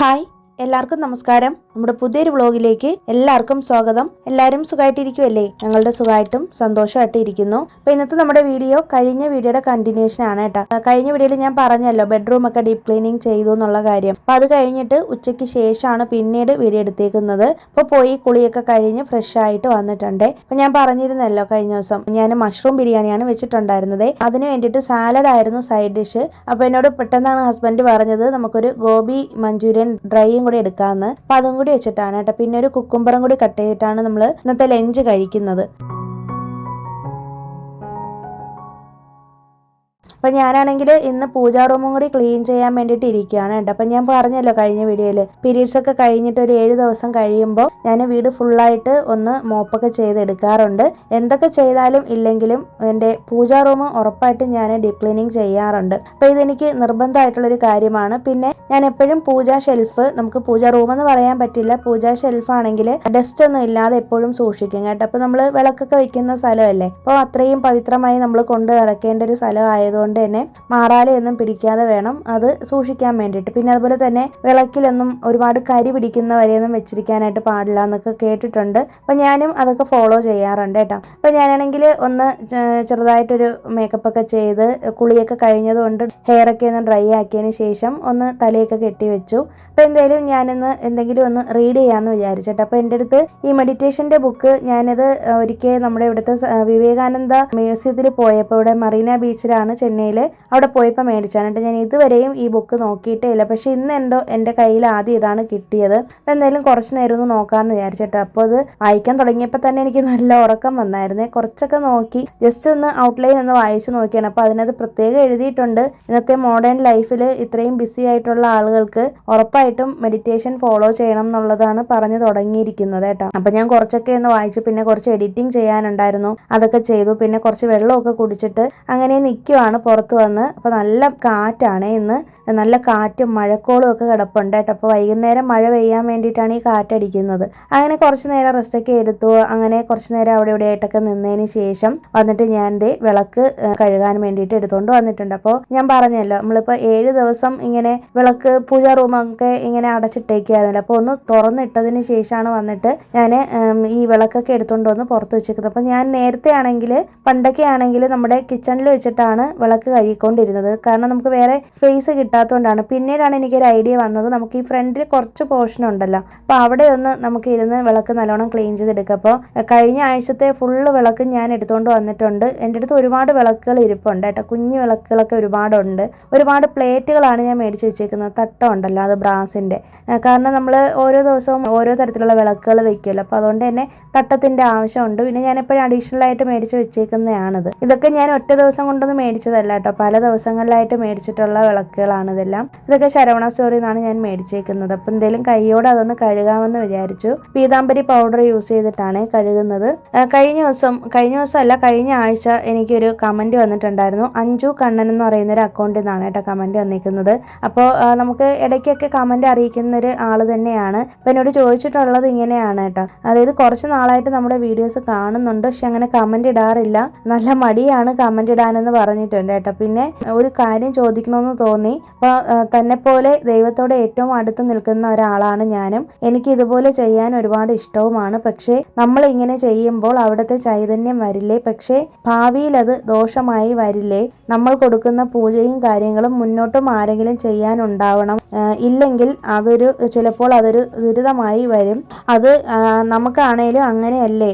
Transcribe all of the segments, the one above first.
Hi, എല്ലാവർക്കും നമസ്കാരം. നമ്മുടെ പുതിയൊരു വ്ളോഗിലേക്ക് എല്ലാവർക്കും സ്വാഗതം. എല്ലാവരും സുഖമായിട്ടിരിക്കുമല്ലേ? ഞങ്ങളുടെ സുഖമായിട്ടും സന്തോഷമായിട്ട് ഇരിക്കുന്നു. അപ്പോൾ ഇന്നത്തെ നമ്മുടെ വീഡിയോ കഴിഞ്ഞ വീഡിയോയുടെ കണ്ടിന്യൂഷൻ ആണ് കേട്ടോ. കഴിഞ്ഞ വീഡിയോയിൽ ഞാൻ പറഞ്ഞല്ലോ ബെഡ്റൂം ഒക്കെ ഡീപ്പ് ക്ലീനിങ് ചെയ്തു എന്നുള്ള കാര്യം. അപ്പോൾ അത് കഴിഞ്ഞിട്ട് ഉച്ചയ്ക്ക് ശേഷമാണ് പിന്നീട് വീഡിയോ എടുത്തേക്കുന്നത്. അപ്പോൾ പോയി കുളിയൊക്കെ കഴിഞ്ഞ് ഫ്രഷ് ആയിട്ട് വന്നിട്ടുണ്ട്. അപ്പോൾ ഞാൻ പറഞ്ഞിരുന്നല്ലോ കഴിഞ്ഞ ദിവസം ഞാൻ മഷ്റൂം ബിരിയാണിയാണ് വെച്ചിട്ടുണ്ടായിരുന്നത്. അതിന് വേണ്ടിയിട്ട് സാലഡ് ആയിരുന്നു സൈഡ് ഡിഷ്. അപ്പോൾ എന്നോട് പെട്ടെന്നാണ് ഹസ്ബൻഡ് പറഞ്ഞത് നമുക്കൊരു ഗോബി മഞ്ചൂരിയൻ ഡ്രൈയും കൂടി എടുക്കാമെന്ന്. അപ്പോൾ അതും കൂടി വെച്ചിട്ടാണ് കേട്ടോ. പിന്നെ ഒരു കുക്കുംബറും കൂടി കട്ട് ചെയ്തിട്ടാണ് നമ്മൾ ഇന്നത്തെ ലഞ്ച് കഴിക്കുന്നത്. അപ്പം ഞാനാണെങ്കിൽ ഇന്ന് പൂജാ റൂമും കൂടി ക്ലീൻ ചെയ്യാൻ വേണ്ടിയിട്ട് ഇരിക്കുകയാണ് കേട്ടോ. അപ്പം ഞാൻ പറഞ്ഞല്ലോ കഴിഞ്ഞ വീഡിയോയിൽ പീരീഡ്സ് ഒക്കെ കഴിഞ്ഞിട്ട് ഒരു 7 ദിവസം കഴിയുമ്പോൾ ഞാൻ വീട് ഫുള്ളായിട്ട് ഒന്ന് മോപ്പൊക്കെ ചെയ്തെടുക്കാറുണ്ട്. എന്തൊക്കെ ചെയ്താലും ഇല്ലെങ്കിലും എൻ്റെ പൂജാ റൂം ഉറപ്പായിട്ടും ഞാൻ ഡീപ്പ് ക്ലീനിങ് ചെയ്യാറുണ്ട്. അപ്പോൾ ഇതെനിക്ക് നിർബന്ധമായിട്ടുള്ളൊരു കാര്യമാണ്. പിന്നെ ഞാൻ എപ്പോഴും പൂജാ ഷെൽഫ്, നമുക്ക് പൂജാ റൂം എന്ന് പറയാൻ പറ്റില്ല, പൂജാ ഷെൽഫ് ആണെങ്കിൽ ഡസ്റ്റ് ഒന്നും ഇല്ലാതെ എപ്പോഴും സൂക്ഷിക്കും കേട്ടോ. അപ്പോൾ നമ്മൾ വിളക്കൊക്കെ വെക്കുന്ന സ്ഥലമല്ലേ, അപ്പോൾ അത്രയും പവിത്രമായി നമ്മൾ കൊണ്ട് നടക്കേണ്ട ഒരു സ്ഥലം ആയതുകൊണ്ട് തന്നെ മാറാലയൊന്നും പിടിക്കാതെ വേണം അത് സൂക്ഷിക്കാൻ വേണ്ടിയിട്ട്. പിന്നെ അതുപോലെ തന്നെ വിളക്കിലൊന്നും ഒരുപാട് കരി പിടിക്കുന്ന വരെയൊന്നും വെച്ചിരിക്കാനായിട്ട് പാടില്ല എന്നൊക്കെ കേട്ടിട്ടുണ്ട്. അപ്പം ഞാനും അതൊക്കെ ഫോളോ ചെയ്യാറുണ്ട് കേട്ടോ. അപ്പം ഞാനാണെങ്കിൽ ഒന്ന് ചെറുതായിട്ടൊരു മേക്കപ്പ് ഒക്കെ ചെയ്ത് കുളിയൊക്കെ കഴിഞ്ഞതുകൊണ്ട് ഹെയറൊക്കെ ഒന്ന് ഡ്രൈ ആക്കിയതിന് ശേഷം ഒന്ന് തലയൊക്കെ കെട്ടി വെച്ചു. അപ്പോൾ എന്തായാലും ഞാനിന്ന് എന്തെങ്കിലും ഒന്ന് റീഡ് ചെയ്യാമെന്ന് വിചാരിച്ചിട്ട്. അപ്പോൾ എൻ്റെ അടുത്ത് ഈ മെഡിറ്റേഷൻ്റെ ബുക്ക് ഞാനിത് ഒരിക്കൽ നമ്മുടെ ഇവിടുത്തെ വിവേകാനന്ദ മ്യൂസിയത്തിൽ പോയപ്പോൾ, ഇവിടെ മറീന ബീച്ചിലാണ് ചെന്നൈയിൽ, അവിടെ പോയപ്പോൾ മേടിച്ചാണ്. ഞാൻ ഇതുവരെയും ഈ ബുക്ക് നോക്കിയിട്ടേ ഇല്ല. പക്ഷേ ഇന്ന് എന്തോ എൻ്റെ കയ്യിൽ ആദ്യം ഇതാണ് കിട്ടിയത്. അപ്പോൾ എന്തായാലും കുറച്ച് നേരം ഒന്ന് നോക്കാമെന്ന് വിചാരിച്ചിട്ട്. അപ്പോൾ അത് വായിക്കാൻ തുടങ്ങിയപ്പോൾ തന്നെ എനിക്ക് നല്ല ഉറക്കം വന്നായിരുന്നേ. കുറച്ചൊക്കെ നോക്കി ജസ്റ്റ് ഒന്ന് ഔട്ട്ലൈൻ ഒന്ന് വായിച്ചു നോക്കിയാണ്. അപ്പോൾ അതിനകത്ത് പ്രത്യേകം എഴുതിയിട്ടുണ്ട് ഇന്നത്തെ മോഡേൺ ലൈഫിൽ ഇത്രയും ബിസി ആയിട്ടുള്ള ആളുകൾക്ക് ഉറപ്പായിട്ടും മെഡിറ്റേഷൻ ഫോളോ ചെയ്യണം എന്നുള്ളതാണ് പറഞ്ഞു തുടങ്ങിയിരിക്കുന്നത് കേട്ടോ. അപ്പോൾ ഞാൻ കുറച്ചൊക്കെ ഒന്ന് വായിച്ചു. പിന്നെ കുറച്ച് എഡിറ്റിംഗ് ചെയ്യാനുണ്ടായിരുന്നു, അതൊക്കെ ചെയ്തു. പിന്നെ കുറച്ച് വെള്ളമൊക്കെ കുടിച്ചിട്ട് അങ്ങനെ നിൽക്കുവാണ് പുറത്ത് വന്ന്. അപ്പോൾ നല്ല കാറ്റാണ് ഇന്ന്, നല്ല കാറ്റും മഴക്കോളും ഒക്കെ കിടപ്പുണ്ട് കേട്ടോ. അപ്പോൾ വൈകുന്നേരം മഴ പെയ്യാൻ വേണ്ടിയിട്ടാണ് ഈ കാറ്റടിക്കുന്നത്. അങ്ങനെ കുറച്ച് നേരം റെസ്റ്റൊക്കെ എടുത്തു. അങ്ങനെ കുറച്ച് നേരം അവിടെ ഇവിടെ ആയിട്ടൊക്കെ നിന്നതിന് ശേഷം വന്നിട്ട് ഞാൻ വിളക്ക് കഴുകാൻ വേണ്ടിയിട്ട് എടുത്തുകൊണ്ട് വന്നിട്ടുണ്ട്. അപ്പോൾ ഞാൻ പറഞ്ഞല്ലോ നമ്മളിപ്പോൾ 7 ദിവസം ഇങ്ങനെ വിളക്ക് പൂജാ റൂമൊക്കെ ഇങ്ങനെ അടച്ചിട്ടേക്കായിരുന്നല്ലോ. അപ്പോൾ ഒന്ന് തുറന്നിട്ടതിന് ശേഷമാണ് വന്നിട്ട് ഞാൻ ഈ വിളക്കൊക്കെ എടുത്തുകൊണ്ട് വന്ന് പുറത്ത് വെച്ചിരിക്കുന്നത്. അപ്പോൾ ഞാൻ നേരത്തെ ആണെങ്കിൽ, പണ്ടൊക്കെ ആണെങ്കിൽ നമ്മുടെ കിച്ചണിൽ വെച്ചിട്ടാണ് വിളക്ക് കഴുകിക്കൊണ്ടിരുന്നത്. കാരണം നമുക്ക് വേറെ സ്പേസ് കിട്ടാത്തതുകൊണ്ടാണ്. പിന്നീടാണ് എനിക്കൊരു ഐഡിയ വന്നത്, നമുക്ക് ഈ ഫ്രണ്ടിൽ കുറച്ച് പോർഷൻ ഉണ്ടല്ലോ, അപ്പോൾ അവിടെ ഒന്ന് നമുക്ക് ഇരുന്ന് വിളക്ക് നല്ലോണം ക്ലീൻ ചെയ്തെടുക്കുക. അപ്പോൾ കഴിഞ്ഞ ആഴ്ചത്തെ ഫുള്ള് വിളക്ക് ഞാൻ എടുത്തുകൊണ്ട് വന്നിട്ടുണ്ട്. എൻ്റെ അടുത്ത് ഒരുപാട് വിളക്കുകൾ ഇരിപ്പുണ്ട് കേട്ടോ. കുഞ്ഞു വിളക്കുകളൊക്കെ ഒരുപാടുണ്ട്. ഒരുപാട് പ്ലേറ്റുകളാണ് ഞാൻ മേടിച്ച് വെച്ചേക്കുന്നത്. തട്ടം ഉണ്ടല്ലോ, അത് ബ്രാസിൻ്റെ. കാരണം നമ്മൾ ഓരോ ദിവസവും ഓരോ തരത്തിലുള്ള വിളക്കുകൾ വെക്കുമല്ലോ, അപ്പോൾ അതുകൊണ്ട് തന്നെ തട്ടത്തിൻ്റെ ആവശ്യമുണ്ട്. പിന്നെ ഞാൻ എപ്പോഴും അഡീഷണൽ ആയിട്ട് മേടിച്ച് വെച്ചേക്കുന്നതാണിത്. ഇതൊക്കെ ഞാൻ ഒറ്റ ദിവസം കൊണ്ടൊന്നും മേടിച്ചതല്ല കേട്ടോ, പല ദിവസങ്ങളിലായിട്ട് മേടിച്ചിട്ടുള്ള വിളക്കുകളാണ് ഇതെല്ലാം. ഇതൊക്കെ ശരവണ സ്റ്റോറിൽ നിന്നാണ് ഞാൻ മേടിച്ചേക്കുന്നത്. അപ്പോൾ എന്തെങ്കിലും കൈയോടെ അതൊന്ന് കഴുകാമെന്ന് വിചാരിച്ചു. പീതാംബരി പൗഡർ യൂസ് ചെയ്തിട്ടാണ് കഴുകുന്നത്. കഴിഞ്ഞ ആഴ്ച എനിക്കൊരു കമൻറ്റ് വന്നിട്ടുണ്ടായിരുന്നു. അഞ്ജു കണ്ണൻ എന്ന് പറയുന്ന ഒരു അക്കൗണ്ടിൽ നിന്നാണ് കേട്ടോ കമൻറ്റ് വന്നിരിക്കുന്നത്. അപ്പോൾ നമുക്ക് ഇടയ്ക്കൊക്കെ കമൻറ്റ് അറിയിക്കുന്ന ഒരു ആൾ തന്നെയാണ്. അപ്പോൾ എന്നോട് ചോദിച്ചിട്ടുള്ളത് ഇങ്ങനെയാണ് കേട്ടോ, അതായത് കുറച്ച് നാളായിട്ട് നമ്മുടെ വീഡിയോസ് കാണുന്നുണ്ട്, പക്ഷെ അങ്ങനെ കമൻറ്റ് ഇടാറില്ല, നല്ല മടിയാണ് കമൻറ്റ് ഇടാനെന്ന് പറഞ്ഞിട്ടുണ്ട് കേട്ടോ. പിന്നെ ഒരു കാര്യം ചോദിക്കണമെന്ന് തോന്നി. അപ്പോൾ തന്നെ പോലെ ദൈവത്തോട് ഏറ്റവും അടുത്ത് നിൽക്കുന്ന ഒരാളാണ് ഞാനും. എനിക്ക് ഇതുപോലെ ചെയ്യാൻ ഒരുപാട് ഇഷ്ടവുമാണ്. പക്ഷേ നമ്മൾ ഇങ്ങനെ ചെയ്യുമ്പോൾ അവിടുത്തെ ചൈതന്യം വരില്ലേ? പക്ഷേ ഭാവിയിൽ അത് ദോഷമായി വരില്ലേ? നമ്മൾ കൊടുക്കുന്ന പൂജയും കാര്യങ്ങളും മുന്നോട്ടും ആരെങ്കിലും ചെയ്യാനുണ്ടാവണം, ഇല്ലെങ്കിൽ ചിലപ്പോൾ അതൊരു ദുരിതമായി വരും. അത് നമുക്കാണേലും അങ്ങനെയല്ലേ?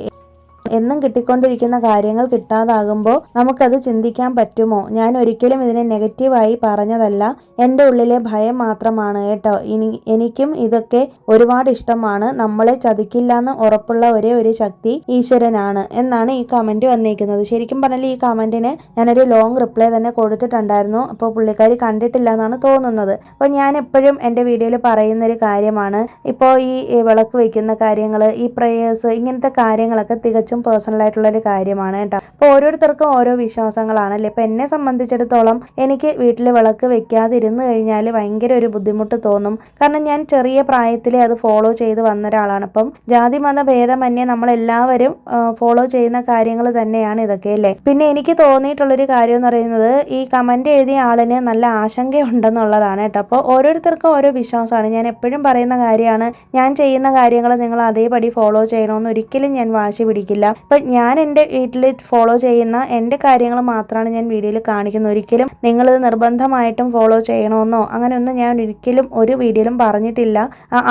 എന്നും കിട്ടിക്കൊണ്ടിരിക്കുന്ന കാര്യങ്ങൾ കിട്ടാതാകുമ്പോൾ നമുക്കത് ചിന്തിക്കാൻ പറ്റുമോ? ഞാൻ ഒരിക്കലും ഇതിനെ നെഗറ്റീവായി പറഞ്ഞതല്ല, എൻ്റെ ഉള്ളിലെ ഭയം മാത്രമാണ് കേട്ടോ. എനിക്കും ഇതൊക്കെ ഒരുപാട് ഇഷ്ടമാണ്. നമ്മളെ ചതിക്കില്ലാന്ന് ഉറപ്പുള്ള ഒരേ ഒരു ശക്തി ഈശ്വരനാണ് എന്നാണ് ഈ കമൻറ്റ് വന്നിരിക്കുന്നത്. ശരിക്കും പറഞ്ഞാൽ ഈ കമൻറ്റിന് ഞാനൊരു ലോങ് റിപ്ലൈ തന്നെ കൊടുത്തിട്ടുണ്ടായിരുന്നു. അപ്പോൾ പുള്ളിക്കാരി കണ്ടിട്ടില്ല എന്നാണ് തോന്നുന്നത്. അപ്പോൾ ഞാൻ എപ്പോഴും എൻ്റെ വീഡിയോയിൽ പറയുന്നൊരു കാര്യമാണ്, ഇപ്പോൾ ഈ വിളക്ക് വയ്ക്കുന്ന കാര്യങ്ങൾ, ഈ പ്രേയേഴ്സ്, ഇങ്ങനത്തെ കാര്യങ്ങളൊക്കെ തികച്ചും തികച്ചും പേഴ്സണൽ ആയിട്ടുള്ളൊരു കാര്യമാണ് കേട്ടോ. അപ്പോൾ ഓരോരുത്തർക്കും ഓരോ വിശ്വാസങ്ങളാണല്ലേ. ഇപ്പം എന്നെ സംബന്ധിച്ചിടത്തോളം എനിക്ക് വീട്ടിൽ വിളക്ക് വെക്കാതിരുന്ന് കഴിഞ്ഞാൽ ഭയങ്കര ഒരു ബുദ്ധിമുട്ട് തോന്നും. കാരണം ഞാൻ ചെറിയ പ്രായത്തിലേ അത് ഫോളോ ചെയ്ത് വന്ന ഒരാളാണ്. അപ്പം ജാതി മത ഭേദമന്യേ നമ്മളെല്ലാവരും ഫോളോ ചെയ്യുന്ന കാര്യങ്ങൾ തന്നെയാണ് ഇതൊക്കെ അല്ലേ. പിന്നെ എനിക്ക് തോന്നിയിട്ടുള്ളൊരു കാര്യം എന്ന് പറയുന്നത് ഈ കമന്റ് എഴുതിയ ആളിന് നല്ല ആശങ്കയുണ്ടെന്നുള്ളതാണ് കേട്ടോ. അപ്പോൾ ഓരോരുത്തർക്കും ഓരോ വിശ്വാസമാണ്. ഞാൻ എപ്പോഴും പറയുന്ന കാര്യമാണ്, ഞാൻ ചെയ്യുന്ന കാര്യങ്ങൾ നിങ്ങൾ അതേപടി ഫോളോ ചെയ്യണമെന്ന് ഒരിക്കലും ഞാൻ വാശി പിടിക്കില്ല. ഇപ്പം ഞാൻ എൻ്റെ വീട്ടിൽ ഫോളോ ചെയ്യുന്ന എൻ്റെ കാര്യങ്ങൾ മാത്രമാണ് ഞാൻ വീഡിയോയിൽ കാണിക്കുന്നത്. ഒരിക്കലും നിങ്ങളിത് നിർബന്ധമായിട്ടും ഫോളോ ചെയ്യണമെന്നോ അങ്ങനെയൊന്നും ഞാൻ ഒരിക്കലും ഒരു വീഡിയോയിലും പറഞ്ഞിട്ടില്ല.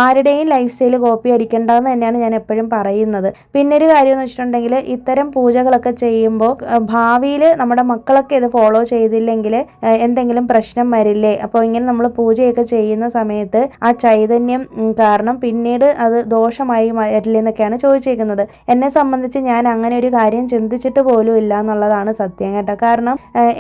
ആരുടെയും ലൈഫ് സ്റ്റൈൽ കോപ്പി അടിക്കേണ്ടതെന്ന് തന്നെയാണ് ഞാൻ എപ്പോഴും പറയുന്നത്. പിന്നെ ഒരു കാര്യം എന്ന് വെച്ചിട്ടുണ്ടെങ്കിൽ ഇത്തരം പൂജകളൊക്കെ ചെയ്യുമ്പോൾ ഭാവിയിൽ നമ്മുടെ മക്കളൊക്കെ ഇത് ഫോളോ ചെയ്തില്ലെങ്കിൽ എന്തെങ്കിലും പ്രശ്നം വരില്ലേ? അപ്പോൾ ഇങ്ങനെ നമ്മൾ പൂജയൊക്കെ ചെയ്യുന്ന സമയത്ത് ആ ചൈതന്യം കാരണം പിന്നീട് അത് ദോഷമായി വരില്ലേ എന്നൊക്കെയാണ് ചോദിച്ചേക്കുന്നത്. എന്നെ സംബന്ധിച്ച് ഞാൻ അങ്ങനെ ഒരു കാര്യം ചിന്തിച്ചിട്ട് പോലും ഇല്ല എന്നുള്ളതാണ് സത്യം കേട്ടോ. കാരണം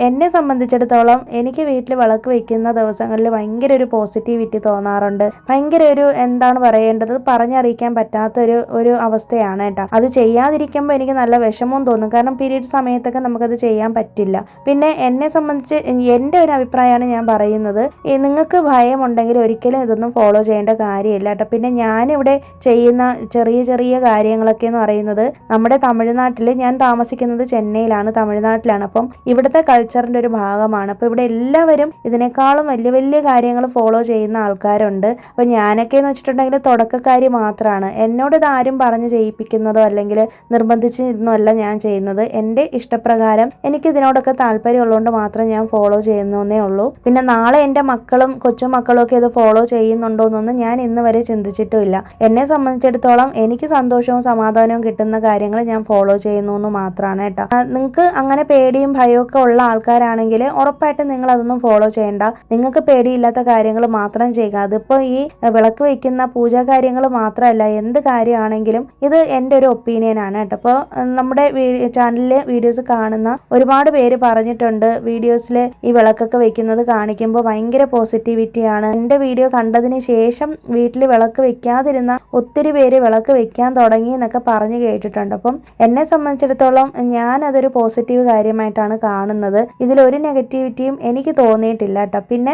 എന്നെ സംബന്ധിച്ചിടത്തോളം എനിക്ക് വീട്ടിൽ വിളക്ക് വയ്ക്കുന്ന ദിവസങ്ങളിൽ ഭയങ്കര ഒരു പോസിറ്റിവിറ്റി തോന്നാറുണ്ട്. ഭയങ്കര ഒരു എന്താണ് പറയേണ്ടത്, പറഞ്ഞറിയിക്കാൻ പറ്റാത്തൊരു അവസ്ഥയാണ് കേട്ടോ. അത് ചെയ്യാതിരിക്കുമ്പോൾ എനിക്ക് നല്ല വിഷമവും തോന്നും. കാരണം പീരീഡ് സമയത്തൊക്കെ നമുക്കത് ചെയ്യാൻ പറ്റില്ല. പിന്നെ എന്നെ സംബന്ധിച്ച് എൻ്റെ ഒരു അഭിപ്രായമാണ് ഞാൻ പറയുന്നത്. നിങ്ങൾക്ക് ഭയമുണ്ടെങ്കിൽ ഒരിക്കലും ഇതൊന്നും ഫോളോ ചെയ്യേണ്ട കാര്യമില്ല കേട്ടോ. പിന്നെ ഞാനിവിടെ ചെയ്യുന്ന ചെറിയ ചെറിയ കാര്യങ്ങളൊക്കെ എന്ന് പറയുന്നത് നമ്മുടെ തമിഴ്നാട്ടിൽ, ഞാൻ താമസിക്കുന്നത് ചെന്നൈയിലാണ്, തമിഴ്നാട്ടിലാണ്. അപ്പം ഇവിടുത്തെ കൾച്ചറിൻ്റെ ഒരു ഭാഗമാണ്. അപ്പോൾ ഇവിടെ എല്ലാവരും ഇതിനേക്കാളും വലിയ വലിയ കാര്യങ്ങൾ ഫോളോ ചെയ്യുന്ന ആൾക്കാരുണ്ട്. അപ്പോൾ ഞാനൊക്കെ എന്ന് വെച്ചിട്ടുണ്ടെങ്കിൽ തുടക്കക്കാരി മാത്രമാണ്. എന്നോട് ഇതാരും പറഞ്ഞ് ചെയ്യിപ്പിക്കുന്നതോ അല്ലെങ്കിൽ നിർബന്ധിച്ചിരുന്നല്ല ഞാൻ ചെയ്യുന്നത്. എൻ്റെ ഇഷ്ടപ്രകാരം എനിക്ക് ഇതിനോടൊക്കെ താല്പര്യമുള്ളതുകൊണ്ട് മാത്രം ഞാൻ ഫോളോ ചെയ്യുന്നേ ഉള്ളൂ. പിന്നെ നാളെ എൻ്റെ മക്കളും കൊച്ചുമക്കളും ഒക്കെ ഇത് ഫോളോ ചെയ്യുന്നുണ്ടോ എന്നൊന്നും ഞാൻ ഇന്ന് വരെ ചിന്തിച്ചിട്ടുമില്ല. എന്നെ സംബന്ധിച്ചിടത്തോളം എനിക്ക് സന്തോഷവും സമാധാനവും കിട്ടുന്ന കാര്യങ്ങൾ ഞാൻ ഫോളോ ചെയ്യുന്നു എന്ന് മാത്രമാണ് കേട്ടോ. നിങ്ങൾക്ക് അങ്ങനെ പേടിയും ഭയവും ഒക്കെ ഉള്ള ആൾക്കാരാണെങ്കിൽ ഉറപ്പായിട്ടും നിങ്ങൾ അതൊന്നും ഫോളോ ചെയ്യേണ്ട. നിങ്ങൾക്ക് പേടിയില്ലാത്ത കാര്യങ്ങൾ മാത്രം ചെയ്യുക. അതിപ്പോൾ ഈ വിളക്ക് വയ്ക്കുന്ന പൂജാ കാര്യങ്ങൾ മാത്രമല്ല, എന്ത് കാര്യമാണെങ്കിലും ഇത് എൻ്റെ ഒരു ഒപ്പീനിയൻ ആണ് കേട്ടോ. അപ്പോൾ നമ്മുടെ ചാനലിലെ വീഡിയോസ് കാണുന്ന ഒരുപാട് പേര് പറഞ്ഞിട്ടുണ്ട്, വീഡിയോസിൽ ഈ വിളക്കൊക്കെ വെക്കുന്നത് കാണിക്കുമ്പോൾ ഭയങ്കര പോസിറ്റിവിറ്റിയാണ്. എൻ്റെ വീഡിയോ കണ്ടതിന് ശേഷം വീട്ടിൽ വിളക്ക് വെക്കാതിരുന്ന ഒത്തിരി പേര് വിളക്ക് വെക്കാൻ തുടങ്ങി എന്നൊക്കെ പറഞ്ഞു കേട്ടിട്ടുണ്ട്. അപ്പം എന്നെ സംബന്ധിച്ചിടത്തോളം ഞാൻ അതൊരു പോസിറ്റീവ് കാര്യമായിട്ടാണ് കാണുന്നത്. ഇതിലൊരു നെഗറ്റിവിറ്റിയും എനിക്ക് തോന്നിയിട്ടില്ല കേട്ടോ. പിന്നെ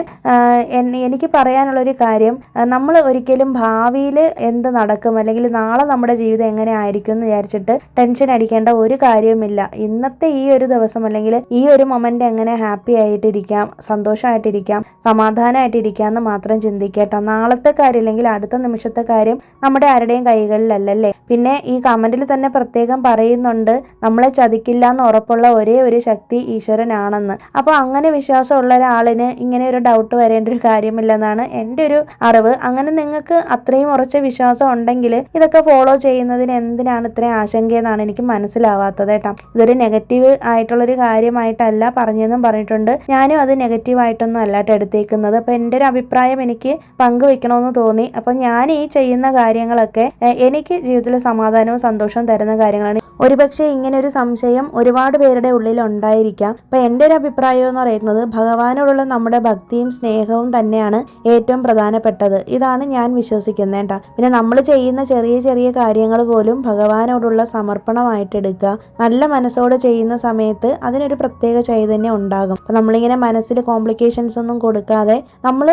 എനിക്ക് പറയാനുള്ളൊരു കാര്യം, നമ്മൾ ഒരിക്കലും ഭാവിയിൽ എന്ത് നടക്കും അല്ലെങ്കിൽ നാളെ നമ്മുടെ ജീവിതം എങ്ങനെ ആയിരിക്കും എന്ന് വിചാരിച്ചിട്ട് ടെൻഷൻ അടിക്കേണ്ട ഒരു കാര്യവുമില്ല. ഇന്നത്തെ ഈ ഒരു ദിവസം അല്ലെങ്കിൽ ഈ ഒരു മൊമെന്റ് എങ്ങനെ ഹാപ്പി ആയിട്ടിരിക്കാം, സന്തോഷമായിട്ടിരിക്കാം, സമാധാനമായിട്ടിരിക്കാം എന്ന് മാത്രം ചിന്തിക്കട്ടോ. നാളത്തെ കാര്യം അല്ലെങ്കിൽ അടുത്ത നിമിഷത്തെ കാര്യം നമ്മുടെ ആരുടെയും കൈകളിലല്ലേ. പിന്നെ ഈ കമന്റിൽ തന്നെ പ്രത്യേകം പറയുന്നുണ്ട്, നമ്മളെ ചതിക്കില്ല എന്ന് ഉറപ്പുള്ള ഒരേ ഒരു ശക്തി ഈശ്വരനാണെന്ന്. അപ്പോൾ അങ്ങനെ വിശ്വാസമുള്ള ഒരാളിന് ഇങ്ങനെ ഒരു ഡൗട്ട് വരേണ്ട ഒരു കാര്യമില്ലെന്നാണ് എൻ്റെ ഒരു അറിവ്. അങ്ങനെ നിങ്ങൾക്ക് അത്രയും ഉറച്ച വിശ്വാസം ഉണ്ടെങ്കിൽ ഇതൊക്കെ ഫോളോ ചെയ്യുന്നതിന് എന്തിനാണ് ഇത്രയും ആശങ്കയെന്നാണ് എനിക്ക് മനസ്സിലാവാത്തത് കേട്ടോ. ഇതൊരു നെഗറ്റീവ് ആയിട്ടുള്ളൊരു കാര്യമായിട്ടല്ല പറഞ്ഞതെന്നും പറഞ്ഞിട്ടുണ്ട്. ഞാനും അത് നെഗറ്റീവായിട്ടൊന്നും അല്ലാട്ട് എടുത്തേക്കുന്നത്. അപ്പോൾ എൻ്റെ ഒരു അഭിപ്രായം എനിക്ക് പങ്കുവെക്കണമെന്ന് തോന്നി. അപ്പം ഞാൻ ഈ ചെയ്യുന്ന കാര്യങ്ങളൊക്കെ എനിക്ക് ജീവിതത്തിൽ സമാധാനവും സന്തോഷവും തരുന്ന കാര്യങ്ങളാണ്. ഒരുപക്ഷെ ഇങ്ങനെ ഒരു സംശയം ഒരുപാട് പേരുടെ ഉള്ളിൽ ഉണ്ടായിരിക്കാം. അപ്പം എൻ്റെ ഒരു അഭിപ്രായം എന്ന് പറയുന്നത് ഭഗവാനോടുള്ള നമ്മുടെ ഭക്തിയും സ്നേഹവും തന്നെയാണ് ഏറ്റവും പ്രധാനപ്പെട്ടത്. ഇതാണ് ഞാൻ വിശ്വസിക്കുന്നത് കേട്ടോ. പിന്നെ നമ്മൾ ചെയ്യുന്ന ചെറിയ ചെറിയ കാര്യങ്ങൾ പോലും ഭഗവാനോടുള്ള സമർപ്പണമായിട്ട് എടുക്കുക. നല്ല മനസ്സോടെ ചെയ്യുന്ന സമയത്ത് അതിനൊരു പ്രത്യേക ചൈതന്യം ഉണ്ടാകും. അപ്പം നമ്മളിങ്ങനെ മനസ്സിൽ കോംപ്ലിക്കേഷൻസ് ഒന്നും കൊടുക്കാതെ നമ്മൾ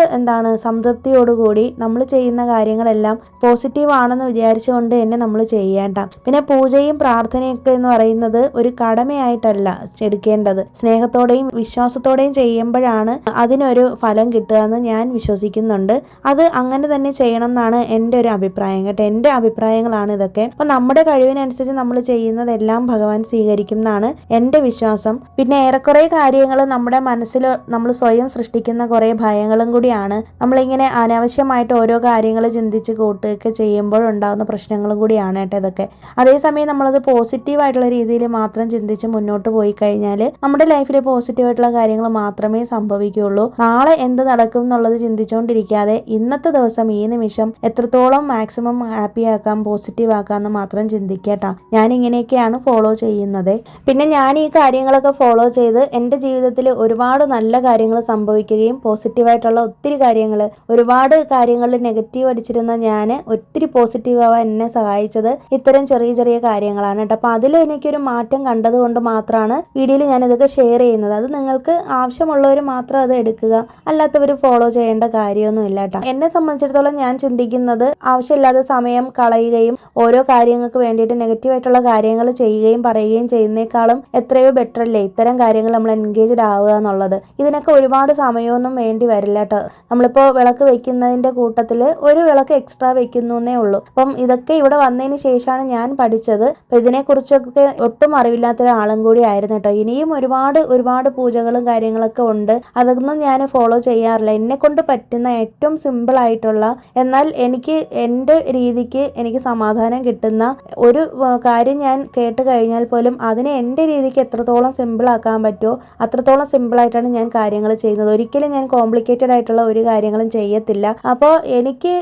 സംതൃപ്തിയോടുകൂടി നമ്മൾ ചെയ്യുന്ന കാര്യങ്ങളെല്ലാം പോസിറ്റീവ് ആണെന്ന് വിചാരിച്ചുകൊണ്ട് തന്നെ നമ്മൾ ചെയ്യേണ്ട. പിന്നെ പൂജയും പ്രാർത്ഥനയൊക്കെ എന്ന് പറയുന്നത് ഒരു കടമയായിട്ടല്ല എടുക്കേണ്ടത്. സ്നേഹത്തോടെയും വിശ്വാസത്തോടെയും ചെയ്യുമ്പോഴാണ് അതിനൊരു ഫലം കിട്ടുക എന്ന് ഞാൻ വിശ്വസിക്കുന്നുണ്ട്. അത് അങ്ങനെ തന്നെ ചെയ്യണം എന്നാണ് എൻ്റെ ഒരു അഭിപ്രായം കേട്ടോ. എൻ്റെ അഭിപ്രായങ്ങളാണ് ഇതൊക്കെ. അപ്പം നമ്മുടെ കഴിവിനനുസരിച്ച് നമ്മൾ ചെയ്യുന്നതെല്ലാം ഭഗവാൻ സ്വീകരിക്കും എന്നാണ് എൻ്റെ വിശ്വാസം. പിന്നെ ഏറെക്കുറെ കാര്യങ്ങൾ നമ്മുടെ മനസ്സിൽ നമ്മൾ സ്വയം സൃഷ്ടിക്കുന്ന കുറേ ഭയങ്ങളും കൂടിയാണ്. നമ്മളിങ്ങനെ അനാവശ്യമായിട്ട് ഓരോ കാര്യങ്ങൾ ചിന്തിച്ച് കൂട്ടുകയൊക്കെ ചെയ്യുമ്പോഴുണ്ടാകുന്ന പ്രശ്നങ്ങളും കൂടിയാണ് കേട്ടോ ഇതൊക്കെ. അതേസമയം നമ്മളത് പോസിറ്റീവായിട്ടുള്ള രീതിയിൽ മാത്രം ചിന്തിച്ച് മുന്നോട്ട് പോയി കഴിഞ്ഞാൽ നമ്മുടെ ലൈഫിൽ പോസിറ്റീവായിട്ടുള്ള കാര്യങ്ങൾ മാത്രമേ സംഭവിക്കുകയുള്ളൂ. നാളെ എന്ത് നടക്കും എന്നുള്ളത് ചിന്തിച്ചുകൊണ്ടിരിക്കാതെ ഇന്നത്തെ ദിവസം ഈ നിമിഷം എത്രത്തോളം മാക്സിമം ഹാപ്പി ആക്കാം, പോസിറ്റീവ് ആക്കാമെന്ന് മാത്രം ചിന്തിക്കട്ടാ. ഞാൻ ഇങ്ങനെയൊക്കെയാണ് ഫോളോ ചെയ്യുന്നത്. പിന്നെ ഞാൻ ഈ കാര്യങ്ങളൊക്കെ ഫോളോ ചെയ്ത് എൻ്റെ ജീവിതത്തിൽ ഒരുപാട് നല്ല കാര്യങ്ങൾ സംഭവിക്കുകയും പോസിറ്റീവായിട്ടുള്ള ഒത്തിരി കാര്യങ്ങൾ, ഒരുപാട് കാര്യങ്ങളിൽ നെഗറ്റീവ് അടിച്ചിരുന്ന ഞാൻ ഒത്തിരി പോസിറ്റീവ് ആവാൻ എന്നെ സഹായിച്ചത് ഇത്തരം ചെറിയ ചെറിയ കാര്യങ്ങൾ കാര്യങ്ങളാണ് കേട്ടോ. അപ്പോൾ അതിൽ എനിക്കൊരു മാറ്റം കണ്ടതുകൊണ്ട് മാത്രമാണ് വീഡിയോയിൽ ഞാനിതൊക്കെ ഷെയർ ചെയ്യുന്നത്. അത് നിങ്ങൾക്ക് ആവശ്യമുള്ളവർ മാത്രം അത് എടുക്കുക, അല്ലാത്തവർ ഫോളോ ചെയ്യേണ്ട കാര്യമൊന്നുമില്ല കേട്ടോ. എന്നെ സംബന്ധിച്ചിടത്തോളം ഞാൻ ചിന്തിക്കുന്നത് ആവശ്യമില്ലാതെ സമയം കളയുകയും ഓരോ കാര്യങ്ങൾക്ക് വേണ്ടിയിട്ട് നെഗറ്റീവായിട്ടുള്ള കാര്യങ്ങൾ ചെയ്യുകയും പറയുകയും ചെയ്യുന്നേക്കാളും എത്രയോ ബെറ്റർ അല്ലേ ഇത്തരം കാര്യങ്ങൾ നമ്മൾ എൻഗേജ്ഡ് ആവുക എന്നുള്ളത്. ഇതിനൊക്കെ ഒരുപാട് സമയമൊന്നും വേണ്ടി വരില്ല കേട്ടോ. നമ്മളിപ്പോൾ വിളക്ക് വെക്കുന്നതിൻ്റെ കൂട്ടത്തിൽ ഒരു വിളക്ക് എക്സ്ട്രാ വെക്കുന്നേ ഉള്ളൂ. അപ്പം ഇതൊക്കെ ഇവിടെ വന്നതിന് ശേഷമാണ് ഞാൻ പഠിച്ചത്. അപ്പം ഇതിനെക്കുറിച്ചൊക്കെ ഒട്ടും അറിവില്ലാത്ത ഒരാളും കൂടി ആയിരുന്നു കേട്ടോ. ഇനിയും ഒരുപാട് പൂജകളും കാര്യങ്ങളൊക്കെ ഉണ്ട്. അതൊന്നും ഞാൻ ഫോളോ ചെയ്യാറില്ല. എന്നെ കൊണ്ട് പറ്റുന്ന ഏറ്റവും സിമ്പിൾ ആയിട്ടുള്ള, എന്നാൽ എനിക്ക് എൻ്റെ രീതിക്ക് എനിക്ക് സമാധാനം കിട്ടുന്ന ഒരു കാര്യം ഞാൻ കേട്ട് കഴിഞ്ഞാൽ പോലും അതിനെ എൻ്റെ രീതിക്ക് എത്രത്തോളം സിമ്പിൾ ആക്കാൻ പറ്റുമോ അത്രത്തോളം സിമ്പിളായിട്ടാണ് ഞാൻ കാര്യങ്ങൾ ചെയ്യുന്നത്. ഒരിക്കലും ഞാൻ കോംപ്ലിക്കേറ്റഡ് ആയിട്ടുള്ള ഒരു കാര്യങ്ങളും ചെയ്യത്തില്ല. അപ്പോൾ എനിക്ക്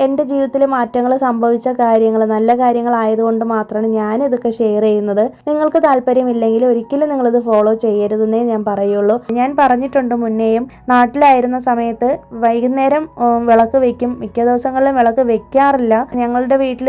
എൻ്റെ ജീവിതത്തിൽ മാറ്റങ്ങൾ സംഭവിച്ച കാര്യങ്ങൾ, നല്ല കാര്യങ്ങളായതുകൊണ്ട് മാത്രമാണ് ഞാനിതൊക്കെ ഷെയർ ചെയ്യുന്നത്. നിങ്ങൾക്ക് താല്പര്യമില്ലെങ്കിൽ ഒരിക്കലും നിങ്ങളിത് ഫോളോ ചെയ്യരുതെന്നേ ഞാൻ പറയുള്ളൂ. ഞാൻ പറഞ്ഞിട്ടുണ്ട് മുന്നേയും, നാട്ടിലായിരുന്ന സമയത്ത് വൈകുന്നേരം വിളക്ക് വെക്കും. മിക്ക ദിവസങ്ങളിലും വിളക്ക് വെക്കാറില്ല. ഞങ്ങളുടെ വീട്ടിൽ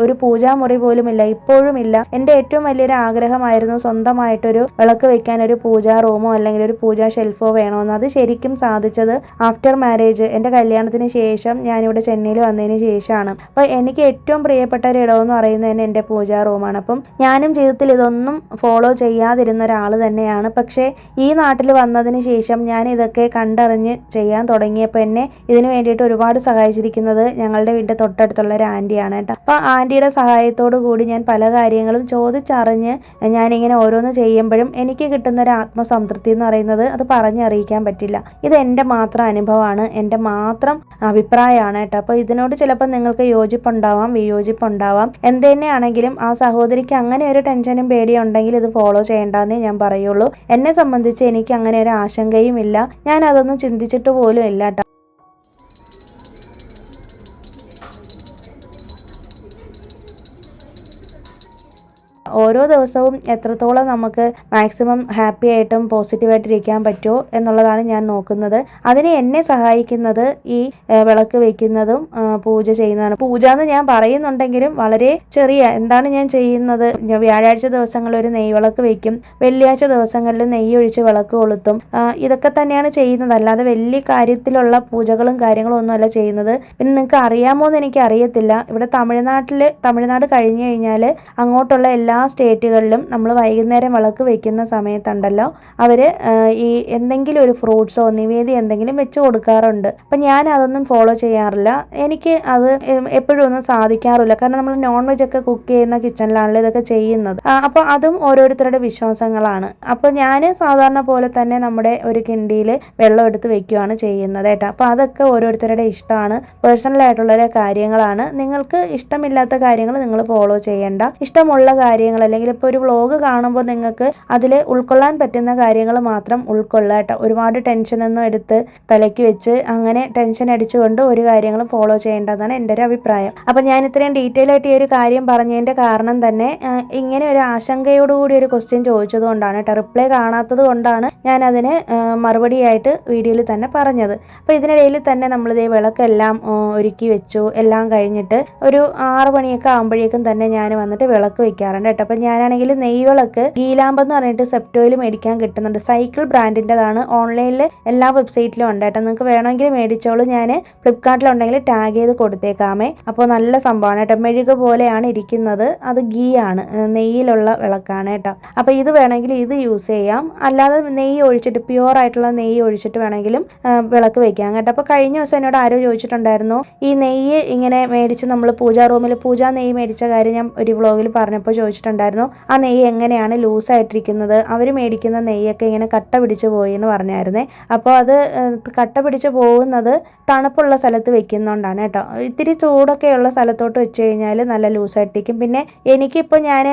ഒരു പൂജാമുറി പോലും ഇല്ല, ഇപ്പോഴും ഇല്ല. എൻ്റെ ഏറ്റവും വലിയൊരു ആഗ്രഹമായിരുന്നു സ്വന്തമായിട്ടൊരു വിളക്ക് വെക്കാൻ ഒരു പൂജാ റൂമോ അല്ലെങ്കിൽ ഒരു പൂജാ ഷെൽഫോ വേണമെന്ന്. അത് ശരിക്കും സാധിച്ചത് ആഫ്റ്റർ മാരേജ്, എൻ്റെ കല്യാണത്തിന് ശേഷം, ഞാനിവിടെ ചെന്നൈയിൽ വന്നതിന് ശേഷമാണ്. അപ്പോൾ എനിക്ക് ഏറ്റവും പ്രിയപ്പെട്ട ഒരു ഇടമെന്ന് പറയുന്നത് തന്നെ എൻ്റെ പൂജാ റൂമാണ്. അപ്പം ഞാനും ജീവിതത്തിൽ ഇതൊന്നും ഫോളോ ചെയ്യാതിരുന്ന ഒരാൾ തന്നെയാണ്. പക്ഷേ ഈ നാട്ടിൽ വന്നതിന് ശേഷം ഞാൻ ഇതൊക്കെ കണ്ടറിഞ്ഞ് ചെയ്യാൻ തുടങ്ങിയപ്പോൾ എന്നെ ഇതിന് വേണ്ടിയിട്ട് ഒരുപാട് സഹായിച്ചിരിക്കുന്നത് ഞങ്ങളുടെ വീടിൻ്റെ തൊട്ടടുത്തുള്ള ഒരു ആൻറ്റിയാണ് കേട്ടോ. അപ്പോൾ ആൻറ്റിയുടെ സഹായത്തോടു കൂടി ഞാൻ പല കാര്യങ്ങളും ചോദിച്ചറിഞ്ഞ് ഞാനിങ്ങനെ ഓരോന്ന് ചെയ്യുമ്പോഴും എനിക്ക് കിട്ടുന്ന ഒരു ആത്മസംതൃപ്തി എന്ന് പറയുന്നത് അത് പറഞ്ഞറിയിക്കാൻ പറ്റില്ല. ഇത് എൻ്റെ മാത്രം അനുഭവമാണ്, എൻ്റെ മാത്രം അഭിപ്രായമാണ് കേട്ടോ. അപ്പോൾ ഇതിനോട് ചിലപ്പോൾ നിങ്ങൾക്ക് യോജിപ്പുണ്ടാവാം, വിയോജിപ്പുണ്ടാവാം. എന്ത് തന്നെയാണെങ്കിലും ആ സഹോദരിക്ക് അങ്ങനെ ഒരു ടെൻഷനും പേടിയും ഉണ്ടെങ്കിൽ ഇത് ഫോളോ ചെയ്യേണ്ടെന്നേ ഞാൻ പറയുള്ളൂ. എന്നെ സംബന്ധിച്ച് എനിക്ക് അങ്ങനെ ഒരു ആശങ്കയും ഇല്ല. ഞാൻ അതൊന്നും ചിന്തിച്ചിട്ട് പോലും ഇല്ല കേട്ടോ. ഓരോ ദിവസവും എത്രത്തോളം നമുക്ക് മാക്സിമം ഹാപ്പി ആയിട്ടും പോസിറ്റീവായിട്ടിരിക്കാൻ പറ്റുമോ എന്നുള്ളതാണ് ഞാൻ നോക്കുന്നത്. അതിന് എന്നെ സഹായിക്കുന്നത് ഈ വിളക്ക് വയ്ക്കുന്നതും പൂജ ചെയ്യുന്നതാണ്. പൂജ എന്ന് ഞാൻ പറയുന്നുണ്ടെങ്കിലും വളരെ ചെറിയ, എന്താണ് ഞാൻ ചെയ്യുന്നത്, വ്യാഴാഴ്ച ദിവസങ്ങളിൽ ഒരു നെയ്വിളക്ക് വയ്ക്കും, വെള്ളിയാഴ്ച ദിവസങ്ങളിൽ നെയ്യ് ഒഴിച്ച് വിളക്ക് കൊളുത്തും. ഇതൊക്കെ തന്നെയാണ് ചെയ്യുന്നത്. അല്ലാതെ വലിയ കാര്യത്തിലുള്ള പൂജകളും കാര്യങ്ങളും ഒന്നുമല്ല ചെയ്യുന്നത്. പിന്നെ നിങ്ങൾക്ക് അറിയാമോ എന്ന് എനിക്ക് അറിയത്തില്ല, ഇവിടെ തമിഴ്നാട് കഴിഞ്ഞു കഴിഞ്ഞാൽ അങ്ങോട്ടുള്ള എല്ലാ സ്റ്റേറ്റുകളിലും നമ്മൾ വൈകുന്നേരം വിളക്ക് വെക്കുന്ന സമയത്തുണ്ടല്ലോ, അവർ ഈ എന്തെങ്കിലും ഒരു ഫ്രൂട്ട്സോ നിവേദ്യം എന്തെങ്കിലും വെച്ച് കൊടുക്കാറുണ്ട്. അപ്പം ഞാൻ അതൊന്നും ഫോളോ ചെയ്യാറില്ല. എനിക്ക് അത് എപ്പോഴും ഒന്നും സാധിക്കാറില്ല. കാരണം നമ്മൾ നോൺ വെജ് ഒക്കെ കുക്ക് ചെയ്യുന്ന കിച്ചണിലാണല്ലോ ഇതൊക്കെ ചെയ്യുന്നത്. അപ്പോൾ അതും ഓരോരുത്തരുടെ വിശ്വാസങ്ങളാണ്. അപ്പോൾ ഞാൻ സാധാരണ പോലെ തന്നെ നമ്മുടെ ഒരു കിണ്ടിയിൽ വെള്ളം എടുത്ത് വെക്കുകയാണ് ചെയ്യുന്നത് കേട്ടോ. അപ്പോൾ അതൊക്കെ ഓരോരുത്തരുടെ ഇഷ്ടമാണ്, പേഴ്സണലായിട്ടുള്ള കാര്യങ്ങളാണ്. നിങ്ങൾക്ക് ഇഷ്ടമില്ലാത്ത കാര്യങ്ങൾ നിങ്ങൾ ഫോളോ ചെയ്യേണ്ട. ഇഷ്ടമുള്ള കാര്യങ്ങൾ, അല്ലെങ്കിൽ ഇപ്പോൾ ഒരു വ്ളോഗ് കാണുമ്പോൾ നിങ്ങൾക്ക് അതിൽ ഉൾക്കൊള്ളാൻ പറ്റുന്ന കാര്യങ്ങൾ മാത്രം ഉൾക്കൊള്ളുക കേട്ടോ. ഒരുപാട് ടെൻഷനൊന്നും എടുത്ത് തലയ്ക്ക് വെച്ച് അങ്ങനെ ടെൻഷൻ അടിച്ചുകൊണ്ട് ഒരു കാര്യങ്ങളും ഫോളോ ചെയ്യേണ്ടതാണ് എൻ്റെ ഒരു അഭിപ്രായം. അപ്പം ഞാൻ ഇത്രയും ഡീറ്റെയിൽ ആയിട്ട് ഈ ഒരു കാര്യം പറഞ്ഞതിൻ്റെ കാരണം തന്നെ ഇങ്ങനെ ഒരു ആശങ്കയോടുകൂടി ഒരു ക്വസ്റ്റ്യൻ ചോദിച്ചത് കൊണ്ടാണ് കേട്ടോ. റിപ്ലൈ കാണാത്തത് കൊണ്ടാണ് ഞാൻ അതിന് മറുപടിയായിട്ട് വീഡിയോയിൽ തന്നെ പറഞ്ഞത്. അപ്പോൾ ഇതിനിടയിൽ തന്നെ നമ്മളിതേ വിളക്കെല്ലാം ഒരുക്കി വെച്ചു. എല്ലാം കഴിഞ്ഞിട്ട് ഒരു 6 മണിയൊക്കെ ആകുമ്പോഴേക്കും തന്നെ ഞാൻ വന്നിട്ട് വിളക്ക് വെക്കാറുണ്ട് കേട്ടോ. അപ്പം ഞാനാണെങ്കിൽ നെയ്വിളക്ക് ഗീലാമ്പ് എന്ന് പറഞ്ഞിട്ട് സെപ്റ്റോയിൽ മേടിക്കാൻ കിട്ടുന്നുണ്ട്. സൈക്കിൾ ബ്രാൻഡിൻ്റെതാണ്. ഓൺലൈനിൽ എല്ലാ വെബ്സൈറ്റിലും ഉണ്ട് കേട്ടോ. നിങ്ങൾക്ക് വേണമെങ്കിൽ മേടിച്ചോളൂ. ഞാൻ ഫ്ലിപ്കാർട്ടിലുണ്ടെങ്കിൽ ടാഗ് ചെയ്ത് കൊടുത്തേക്കാമേ. അപ്പോൾ നല്ല സംഭവമാണ് കേട്ടോ. മെഴുക് പോലെയാണ് ഇരിക്കുന്നത്. അത് ഗീ ആണ്, നെയ്യിലുള്ള വിളക്കാണ് കേട്ടോ. അപ്പോൾ ഇത് വേണമെങ്കിൽ ഇത് യൂസ് ചെയ്യാം. അല്ലാതെ നെയ്യ് ഒഴിച്ചിട്ട്, പ്യുവർ ആയിട്ടുള്ള നെയ്യ് ഒഴിച്ചിട്ട് വേണമെങ്കിലും വിളക്ക് വെക്കാം കേട്ടോ. അപ്പോൾ കഴിഞ്ഞ ദിവസം എന്നോട് ആരോ ചോദിച്ചിട്ടുണ്ടായിരുന്നു, ഈ നെയ്യ് ഇങ്ങനെ മേടിച്ച് നമ്മൾ പൂജാ റൂമിൽ നെയ്യ് മേടിച്ച കാര്യം ഞാൻ ഒരു വ്ളോഗിൽ പറഞ്ഞപ്പോൾ ചോദിച്ചിട്ടുണ്ടായിരുന്നു, ആ നെയ്യ് എങ്ങനെയാണ് ലൂസായിട്ടിരിക്കുന്നത്, അവർ മേടിക്കുന്ന നെയ്യൊക്കെ ഇങ്ങനെ കട്ട പിടിച്ച് പോയി എന്ന് പറഞ്ഞായിരുന്നേ. അപ്പോൾ അത് കട്ട പിടിച്ച് പോകുന്നത് തണുപ്പുള്ള സ്ഥലത്ത് വെക്കുന്നതുകൊണ്ടാണ് കേട്ടോ. ഇത്തിരി ചൂടൊക്കെയുള്ള സ്ഥലത്തോട്ട് വെച്ച് കഴിഞ്ഞാൽ നല്ല ലൂസായിട്ടിരിക്കും. പിന്നെ എനിക്കിപ്പോൾ ഞാൻ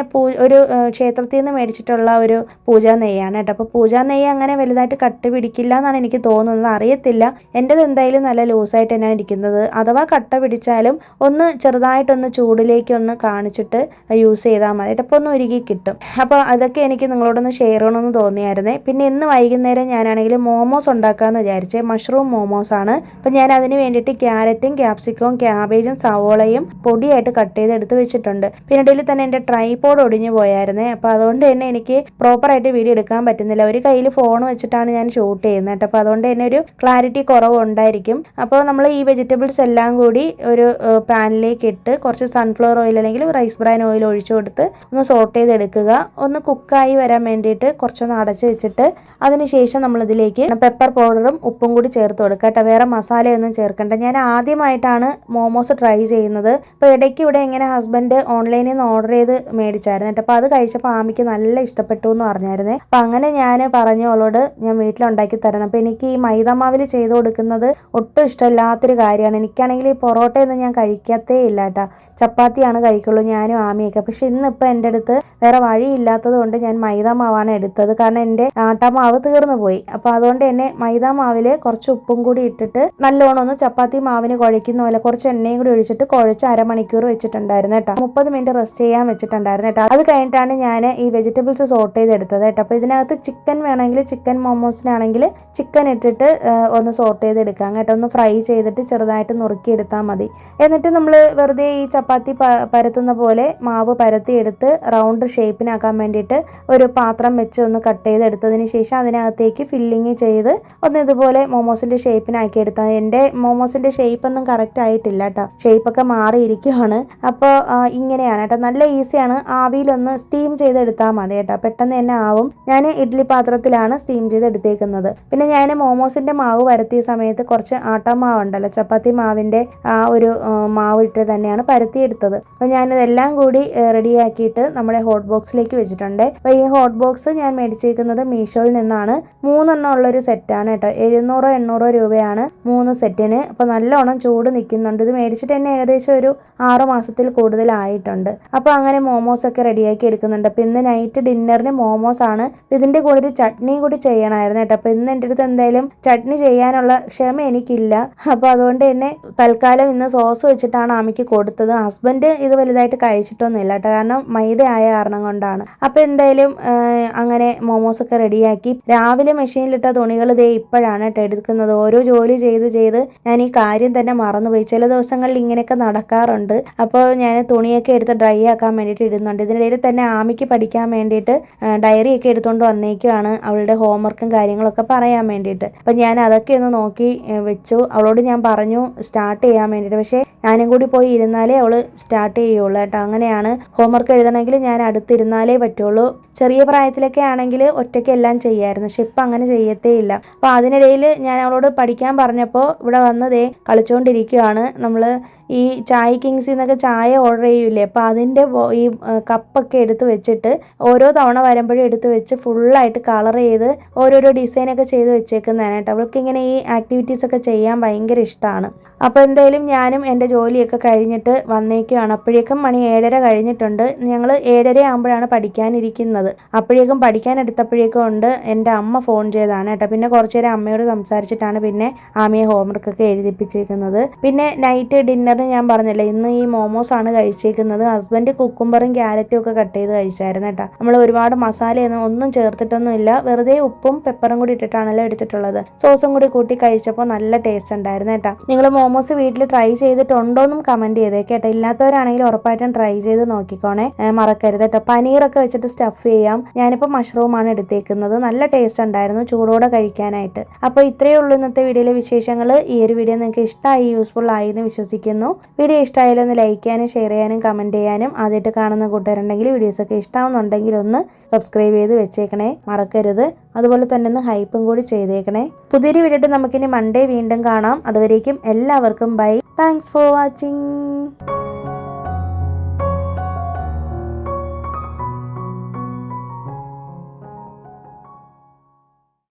ഒരു ക്ഷേത്രത്തിൽ നിന്ന് മേടിച്ചിട്ടുള്ള ഒരു പൂജാ നെയ്യാണ് കേട്ടോ. അപ്പോൾ പൂജാ നെയ്യ് അങ്ങനെ വലുതായിട്ട് കട്ട പിടിക്കില്ല എന്നാണ് എനിക്ക് തോന്നുന്നത്, അറിയത്തില്ല. എൻ്റെത് എന്തായാലും നല്ല ലൂസായിട്ട് തന്നെയാണ് ഇരിക്കുന്നത്. അഥവാ കട്ട പിടിച്ചാലും ഒന്ന് ചെറുതായിട്ടൊന്ന് ചൂടിലേക്കൊന്ന് കാണിച്ചിട്ട് യൂസ് ചെയ്താൽ മതി കേട്ടോ. ചിലപ്പോൾ ഒന്ന് ഉരുകി കിട്ടും. അപ്പോൾ അതൊക്കെ എനിക്ക് നിങ്ങളോടൊന്ന് ഷെയർ ചെയ്യണമെന്ന് തോന്നിയായിരുന്നേ. പിന്നെ ഇന്ന് വൈകുന്നേരം ഞാനാണെങ്കിൽ മോമോസ് ഉണ്ടാക്കാമെന്ന് വിചാരിച്ചേ. മഷ്റൂം മോമോസാണ്. അപ്പം ഞാൻ അതിന് വേണ്ടിയിട്ട് ക്യാരറ്റും ക്യാപ്സിക്കവും ക്യാബേജും സവോളയും പൊടിയായിട്ട് കട്ട് ചെയ്ത് എടുത്ത് വെച്ചിട്ടുണ്ട്. പിന്നെ ഇടയിൽ തന്നെ എൻ്റെ ട്രൈപോഡ് ഒടിഞ്ഞു പോയായിരുന്നേ. അപ്പോൾ അതുകൊണ്ട് തന്നെ എനിക്ക് പ്രോപ്പറായിട്ട് വീഡിയോ എടുക്കാൻ പറ്റുന്നില്ല. ഒരു കയ്യിൽ ഫോൺ വെച്ചിട്ടാണ് ഞാൻ ഷൂട്ട് ചെയ്യുന്നത് കേട്ടോ. അപ്പോൾ അതുകൊണ്ട് തന്നെ ഒരു ക്ലാരിറ്റി കുറവുണ്ടായിരിക്കും. അപ്പോൾ നമ്മൾ ഈ വെജിറ്റബിൾസ് എല്ലാം കൂടി ഒരു പാനിലേക്ക് ഇട്ട് കുറച്ച് സൺഫ്ലവർ ഓയിൽ അല്ലെങ്കിൽ റൈസ് ബ്രാൻ ഓയിൽ ഒഴിച്ചു കൊടുത്ത് ഒന്ന് സോട്ട് ചെയ്തെടുക്കുക. ഒന്ന് കുക്കായി വരാൻ വേണ്ടിയിട്ട് കുറച്ചൊന്ന് അടച്ച് വെച്ചിട്ട് അതിനുശേഷം നമ്മളിതിലേക്ക് പെപ്പർ പൗഡറും ഉപ്പും കൂടി ചേർത്ത് കൊടുക്കുക കേട്ടോ. വേറെ മസാലയൊന്നും ചേർക്കണ്ട. ഞാൻ ആദ്യമായിട്ടാണ് മോമോസ് ട്രൈ ചെയ്യുന്നത്. അപ്പോൾ ഇടയ്ക്ക് ഇവിടെ ഇങ്ങനെ ഹസ്ബൻഡ് ഓൺലൈനിൽ നിന്ന് ഓർഡർ ചെയ്ത് മേടിച്ചായിരുന്നു കേട്ടോ. അപ്പോൾ അത് കഴിച്ചപ്പോൾ ആമിക്ക് നല്ല ഇഷ്ടപ്പെട്ടു എന്ന് പറഞ്ഞായിരുന്നേ. അപ്പോൾ അങ്ങനെ ഞാൻ പറഞ്ഞു അവളോട് ഞാൻ വീട്ടിലുണ്ടാക്കി തരണം. അപ്പോൾ എനിക്ക് ഈ മൈദമാവിൽ ചെയ്ത് കൊടുക്കുന്നത് ഒട്ടും ഇഷ്ടമില്ലാത്തൊരു കാര്യമാണ്. എനിക്കാണെങ്കിൽ ഈ പൊറോട്ടയൊന്നും ഞാൻ കഴിക്കത്തേ ഇല്ല കേട്ടോ. ചപ്പാത്തിയാണ് കഴിക്കുള്ളൂ ഞാനും ആമിയൊക്കെ. പക്ഷെ ഇന്നിപ്പോൾ എൻ്റെ അടുത്ത് വേറെ വഴിയില്ലാത്തത് കൊണ്ട് ഞാൻ മൈദാമാവാണ് എടുത്തത്. കാരണം എൻ്റെ ആട്ടമാവ് തീർന്നു പോയി. അപ്പോൾ അതുകൊണ്ട് തന്നെ മൈദാമാവിൽ കുറച്ച് ഉപ്പും കൂടി ഇട്ടിട്ട് നല്ലോണം ഒന്ന് ചപ്പാത്തി മാവിന് കുഴയ്ക്കുന്ന പോലെ കുറച്ച് എണ്ണയും കൂടി ഒഴിച്ചിട്ട് കുഴച്ച് അരമണിക്കൂർ വെച്ചിട്ടുണ്ടായിരുന്നു കേട്ടോ. 30 മിനിറ്റ് റെസ്റ്റ് ചെയ്യാൻ വെച്ചിട്ടുണ്ടായിരുന്നു കേട്ടോ. അത് കഴിഞ്ഞിട്ടാണ് ഞാൻ ഈ വെജിറ്റബിൾസ് സോട്ട് ചെയ്തെടുത്തത് കേട്ടോ. അപ്പോൾ ഇതിനകത്ത് ചിക്കൻ വേണമെങ്കിൽ ചിക്കൻ മോമോസിനാണെങ്കിൽ ചിക്കൻ ഇട്ടിട്ട് ഒന്ന് സോട്ട് ചെയ്തെടുക്കാം കേട്ടോ. ഒന്ന് ഫ്രൈ ചെയ്തിട്ട് ചെറുതായിട്ട് നുറുക്കിയെടുത്താൽ മതി. എന്നിട്ട് നമ്മൾ വെറുതെ ഈ ചപ്പാത്തി പരത്തുന്ന പോലെ മാവ് പരത്തിയെടുത്ത് റൗണ്ട് ഷേപ്പിനാക്കാൻ വേണ്ടിയിട്ട് ഒരു പാത്രം വെച്ച് ഒന്ന് കട്ട് ചെയ്തെടുത്തതിന് ശേഷം അതിനകത്തേക്ക് ഫില്ലിങ് ചെയ്ത് ഒന്ന് ഇതുപോലെ മോമോസിൻ്റെ ഷേപ്പിനാക്കി എടുത്താൽ. എൻ്റെ മോമോസിൻ്റെ ഷേപ്പൊന്നും കറക്റ്റ് ആയിട്ടില്ല കേട്ടോ. ഷേപ്പൊക്കെ മാറിയിരിക്കുകയാണ്. അപ്പോൾ ഇങ്ങനെയാണ് കേട്ടോ. നല്ല ഈസിയാണ്. ആവിയിലൊന്ന് സ്റ്റീം ചെയ്തെടുത്താൽ മതി കേട്ടോ. പെട്ടെന്ന് തന്നെ ആവും. ഞാൻ ഇഡ്ഡലി പാത്രത്തിലാണ് സ്റ്റീം ചെയ്തെടുത്തേക്കുന്നത്. പിന്നെ ഞാൻ മോമോസിൻ്റെ മാവ് പരത്തിയ സമയത്ത് കുറച്ച് ആട്ടമാവ് ഉണ്ടല്ലോ, ചപ്പാത്തി മാവിൻ്റെ ആ ഒരു മാവ് ഇട്ട് തന്നെയാണ് പരത്തിയെടുത്തത്. അപ്പോൾ ഞാനിതെല്ലാം കൂടി റെഡിയാക്കിയിട്ട് നമ്മുടെ ഹോട്ട് ബോക്സിലേക്ക് വെച്ചിട്ടുണ്ട്. അപ്പോൾ ഈ ഹോട്ട് ബോക്സ് ഞാൻ മേടിച്ചേക്കുന്നത് മീഷോയിൽ നിന്നാണ്. 3 എണ്ണം ഉള്ളൊരു സെറ്റാണ് കേട്ടോ. 700-800 രൂപയാണ് 3 സെറ്റിന്. അപ്പോൾ നല്ലോണം ചൂട് നിൽക്കുന്നുണ്ട്. ഇത് മേടിച്ചിട്ട് തന്നെ ഏകദേശം ഒരു 6 മാസത്തിൽ കൂടുതലായിട്ടുണ്ട്. അപ്പോൾ അങ്ങനെ മോമോസൊക്കെ റെഡിയാക്കി എടുക്കുന്നുണ്ട്. അപ്പോൾ ഇന്ന് നൈറ്റ് ഡിന്നറിന് മോമോസാണ്. ഇതിൻ്റെ കൂടെ ഒരു ചട്നിയും കൂടി ചെയ്യണമായിരുന്നു കേട്ടോ. അപ്പോൾ ഇന്ന് എൻ്റെ അടുത്ത് എന്തായാലും ചട്നി ചെയ്യാനുള്ള ക്ഷമ എനിക്കില്ല. അപ്പോൾ അതുകൊണ്ട് തന്നെ തൽക്കാലം ഇന്ന് സോസ് വെച്ചിട്ടാണ് ആമിക്ക് കൊടുത്തത്. ഹസ്ബൻഡ് ഇത് വലുതായിട്ട് കഴിച്ചിട്ടൊന്നുമില്ല കേട്ടോ. കാരണം മൈദ ആയ കാരണം കൊണ്ടാണ്. അപ്പോൾ എന്തായാലും അങ്ങനെ മോമോസൊക്കെ റെഡിയാക്കി. രാവിലെ മെഷീനിലിട്ട തുണികൾ ദേ ഇപ്പോഴാണ് കേട്ടോ എടുക്കുന്നത്. ഓരോ ജോലി ചെയ്ത് ഞാൻ ഈ കാര്യം തന്നെ മറന്നുപോയി. ചില ദിവസങ്ങളിൽ ഇങ്ങനെയൊക്കെ നടക്കാറുണ്ട്. അപ്പോൾ ഞാൻ തുണിയൊക്കെ എടുത്ത് ഡ്രൈ ആക്കാൻ വേണ്ടിയിട്ട് ഇടുന്നുണ്ട്. ഇതിനിടയിൽ തന്നെ ആമിക്ക് പഠിക്കാൻ വേണ്ടിയിട്ട് ഡയറിയൊക്കെ എടുത്തുകൊണ്ട് വന്നേക്കുവാണ്, അവളുടെ ഹോംവർക്കും കാര്യങ്ങളൊക്കെ പറയാൻ വേണ്ടിയിട്ട്. അപ്പം ഞാൻ അതൊക്കെ ഒന്ന് നോക്കി വെച്ചു. അവളോട് ഞാൻ പറഞ്ഞു സ്റ്റാർട്ട് ചെയ്യാൻ വേണ്ടിയിട്ട്. പക്ഷേ ഞാനും കൂടി പോയി ഇരുന്നാലേ അവൾ സ്റ്റാർട്ട് ചെയ്യുള്ളൂ കേട്ടോ. അങ്ങനെയാണ്. ഹോംവർക്ക് എഴുതണമെങ്കിൽ ഞാൻ അടുത്തിരുന്നാലേ പറ്റുള്ളൂ. ചെറിയ പ്രായത്തിലൊക്കെ ആണെങ്കിൽ ഒറ്റയ്ക്ക് എല്ലാം ചെയ്യാമായിരുന്നു. പക്ഷെ ഇപ്പം അങ്ങനെ ചെയ്യത്തേ ഇല്ല. അപ്പോൾ അതിനിടയിൽ ഞാൻ അവളോട് പഠിക്കാൻ പറഞ്ഞപ്പോൾ ഇവിടെ വന്നതേ കളിച്ചുകൊണ്ടിരിക്കുകയാണ്. നമ്മൾ ഈ ചായ കിങ്സിൽ നിന്നൊക്കെ ചായ ഓർഡർ ചെയ്യൂലേ, അപ്പോൾ അതിൻ്റെ ഈ കപ്പൊക്കെ എടുത്ത് വെച്ചിട്ട് ഓരോ തവണ വരുമ്പോഴും എടുത്ത് വെച്ച് ഫുള്ളായിട്ട് കളർ ചെയ്ത് ഓരോരോ ഡിസൈനൊക്കെ ചെയ്ത് വെച്ചേക്കുന്നതാണ് കേട്ടോ. അവൾക്ക് ഇങ്ങനെ ഈ ആക്ടിവിറ്റീസൊക്കെ ചെയ്യാൻ ഭയങ്കര ഇഷ്ടമാണ്. അപ്പോൾ എന്തായാലും ഞാനും എൻ്റെ ജോലിയൊക്കെ കഴിഞ്ഞിട്ട് വന്നേക്കുവാണ്. അപ്പോഴേക്കും മണി 7:30 കഴിഞ്ഞിട്ടുണ്ട്. ഞങ്ങൾ 7:30 ആകുമ്പോഴാണ് പഠിക്കാനിരിക്കുന്നത്. അപ്പോഴേക്കും പഠിക്കാനെടുത്തപ്പോഴേക്കും ഉണ്ട് എൻ്റെ അമ്മ ഫോൺ ചെയ്തതാണ് കേട്ടോ. പിന്നെ കുറച്ച് നേരം അമ്മയോട് സംസാരിച്ചിട്ടാണ് പിന്നെ ആമിയെ ഹോംവർക്കൊക്കെ എഴുതിപ്പിച്ചേക്കുന്നത്. പിന്നെ നൈറ്റ് ഡിന്നറിന് ഞാൻ പറഞ്ഞില്ലേ, ഇന്ന് ഈ മോമോസാണ് കഴിച്ചേക്കുന്നത്. ഹസ്ബൻഡ് കുക്കുംബറും ക്യാരറ്റും ഒക്കെ കട്ട് ചെയ്ത് കഴിച്ചായിരുന്നു കേട്ടോ. നമ്മൾ ഒരുപാട് മസാലയൊന്നും ഒന്നും ചേർത്തിട്ടൊന്നുമില്ല. വെറുതെ ഉപ്പും പെപ്പറും കൂടി ഇട്ടിട്ടാണല്ലോ എടുത്തിട്ടുള്ളത്. സോസും കൂടി കൂട്ടി കഴിച്ചപ്പോൾ നല്ല ടേസ്റ്റ് ഉണ്ടായിരുന്നു കേട്ടോ. നിങ്ങൾ മോമോസ് വീട്ടിൽ ട്രൈ ചെയ്തിട്ടുണ്ടോയെന്നും കമൻറ്റ് ചെയ്തേക്ക് കേട്ടോ. ഇല്ലാത്തവരാണെങ്കിൽ ഉറപ്പായിട്ടും ട്രൈ ചെയ്ത് നോക്കിക്കോണേ, മറക്കരുത് കേട്ടോ. പനീറൊക്കെ വെച്ചിട്ട് സ്റ്റഫ് ചെയ്യാം. ഞാനിപ്പോൾ മഷ്റൂമാണ് എടുത്തേക്കുന്നത്. നല്ല ടേസ്റ്റ് ഉണ്ടായിരുന്നു ചൂടോടെ കഴിക്കാനായിട്ട്. അപ്പോൾ ഇത്രയേ ഉള്ളൂ ഇന്നത്തെ വീഡിയോയിലെ വിശേഷങ്ങൾ. ഈ ഒരു വീഡിയോ നിങ്ങൾക്ക് ഇഷ്ടമായി, യൂസ്ഫുൾ ആയി എന്ന് വിശ്വസിക്കുന്നു. വീഡിയോ ഇഷ്ടമായാലും ഒന്ന് ലൈക്ക് ചെയ്യാനും ഷെയർ ചെയ്യാനും കമൻറ്റ് ചെയ്യാനും. ആദ്യമായിട്ട് കാണുന്ന കൂട്ടുകാരുണ്ടെങ്കിൽ വീഡിയോസൊക്കെ ഇഷ്ടമാവുന്നുണ്ടെങ്കിൽ ഒന്ന് സബ്സ്ക്രൈബ് ചെയ്ത് വെച്ചേക്കണേ, മറക്കരുത്. അതുപോലെ തന്നെ ഒന്ന് ഹൈപ്പും കൂടി ചെയ്തേക്കണേ. പുതിയൊരു വീഡിയോ നമുക്കിനി മൺഡേ വീണ്ടും കാണാം. അതുവരേക്കും എല്ലാവർക്കും ബൈ. Thanks for watching.